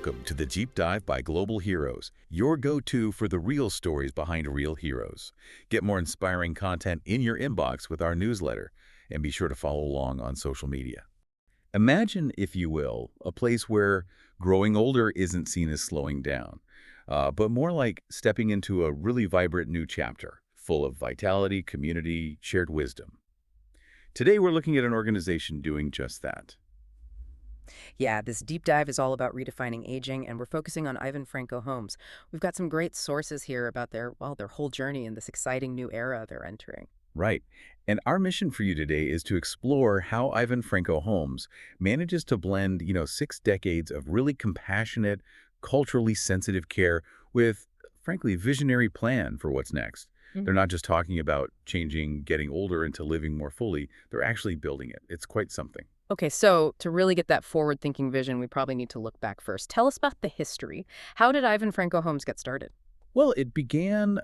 Welcome to the Deep Dive by Global Heroes, your go-to for the real stories behind real heroes. Get more inspiring content in your inbox with our newsletter, and be sure to follow along on social media. Imagine, if you will, a place where growing older isn't seen as slowing down, but more like stepping into a really vibrant new chapter, full of vitality, community, shared wisdom. Today, we're looking at an organization doing just that. Yeah, this deep dive is all about redefining aging, and we're focusing on Ivan Franko Homes. We've got some great sources here about their whole journey in this exciting new era they're entering. Right. And our mission for you today is to explore how Ivan Franko Homes manages to blend, 6 decades of really compassionate, culturally sensitive care with, frankly, visionary plan for what's next. They're not just talking about changing, getting older into living more fully. They're actually building it. It's quite something. Okay, so to really get that forward-thinking vision, we probably need to look back first. Tell us about the history. How did Ivan Franko Homes get started? Well, it began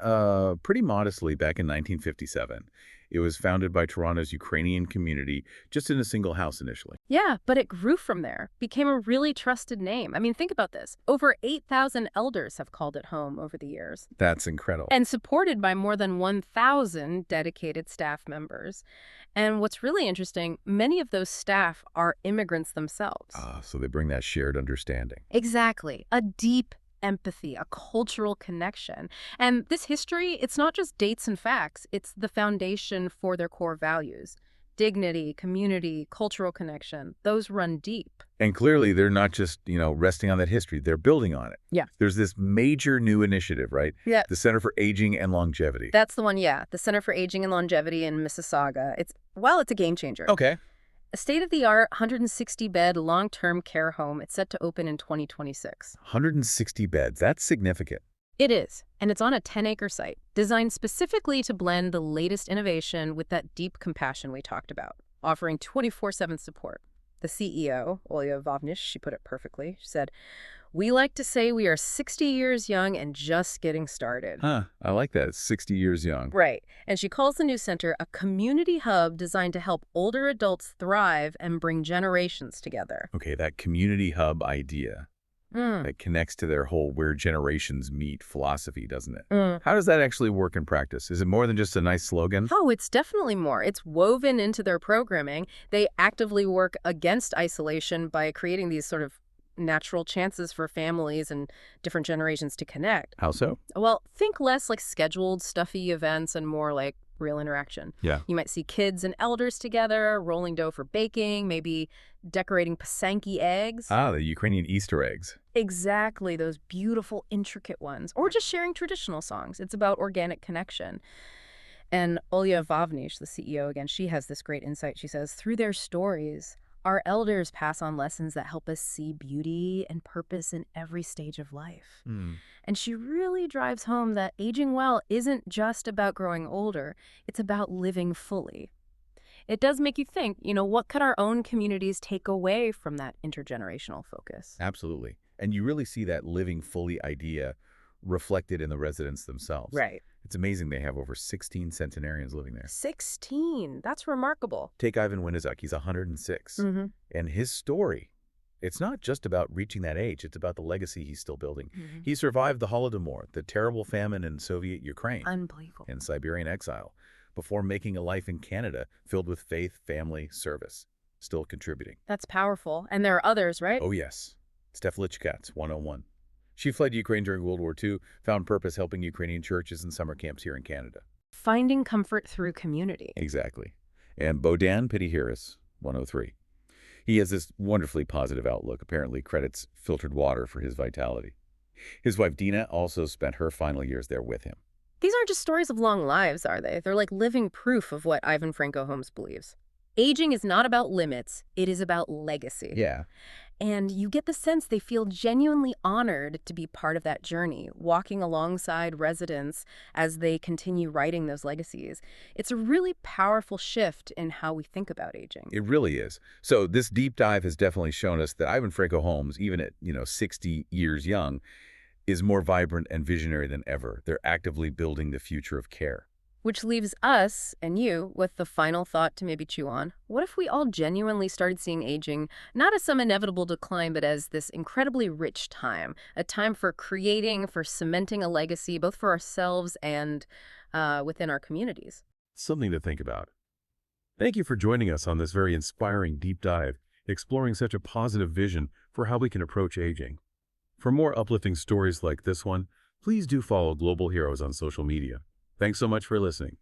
pretty modestly back in 1957. It was founded by Toronto's Ukrainian community, just in a single house initially. Yeah, but it grew from there, became a really trusted name. I mean, think about this. Over 8,000 elders have called it home over the years. That's incredible. And supported by more than 1,000 dedicated staff members. And what's really interesting, many of those staff are immigrants themselves. So they bring that shared understanding. Exactly. A deep empathy, a cultural connection. And this history, it's not just dates and facts. It's the foundation for their core values. Dignity, community, cultural connection, those run deep. And clearly, they're not just, resting on that history. They're building on it. Yeah. There's this major new initiative, right? Yeah. The Center for Aging and Longevity. That's the one, yeah. The Center for Aging and Longevity in Mississauga. It's a game changer. Okay. A state-of-the-art 160-bed long-term care home. It's set to open in 2026. 160 beds. That's significant. It is, and it's on a 10-acre site, designed specifically to blend the latest innovation with that deep compassion we talked about, offering 24/7 support. The CEO, Olya Vovnish, she put it perfectly. She said, "We like to say we are 60 years young and just getting started." Huh. I like that. 60 years young. Right. And she calls the new center a community hub designed to help older adults thrive and bring generations together. Okay, that community hub idea that connects to their whole where generations meet philosophy, doesn't it? How does that actually work in practice? Is it more than just a nice slogan? Oh, it's definitely more. It's woven into their programming. They actively work against isolation by creating these sort of natural chances for families and different generations to connect. How so? Well, think less like scheduled, stuffy events and more like real interaction. Yeah. You might see kids and elders together, rolling dough for baking, maybe decorating Pasanki eggs. The Ukrainian Easter eggs. Exactly, those beautiful, intricate ones. Or just sharing traditional songs. It's about organic connection. And Olya Vovnish, the CEO again, she has this great insight. She says, through their stories, our elders pass on lessons that help us see beauty and purpose in every stage of life. And she really drives home that aging well isn't just about growing older, it's about living fully. It does make you think, what could our own communities take away from that intergenerational focus? Absolutely. And you really see that living fully idea reflected in the residents themselves. Right. It's amazing they have over 16 centenarians living there. 16. That's remarkable. Take Ivan Winizuk. He's 106. And his story, it's not just about reaching that age. It's about the legacy he's still building. He survived the Holodomor, the terrible famine in Soviet Ukraine. Unbelievable. And Siberian exile, before making a life in Canada filled with faith, family, service, still contributing. That's powerful. And there are others, right? Oh, yes. Steph Lichkatz, 101. She fled Ukraine during World War II, found purpose helping Ukrainian churches and summer camps here in Canada. Finding comfort through community. Exactly. And Bogdan Roszko, 103. He has this wonderfully positive outlook, apparently credits filtered water for his vitality. His wife Dina also spent her final years there with him. These aren't just stories of long lives, are they? They're like living proof of what Ivan Franko Homes believes. Aging is not about limits, it is about legacy. Yeah. And you get the sense they feel genuinely honored to be part of that journey, walking alongside residents as they continue writing those legacies. It's a really powerful shift in how we think about aging. It really is. So this deep dive has definitely shown us that Ivan Franko Homes, even at, 60 years young, is more vibrant and visionary than ever. They're actively building the future of care. Which leaves us and you with the final thought to maybe chew on. What if we all genuinely started seeing aging not as some inevitable decline, but as this incredibly rich time, a time for creating, for cementing a legacy, both for ourselves and within our communities? Something to think about. Thank you for joining us on this very inspiring deep dive, exploring such a positive vision for how we can approach aging. For more uplifting stories like this one, please do follow Global Heroes on social media. Thanks so much for listening.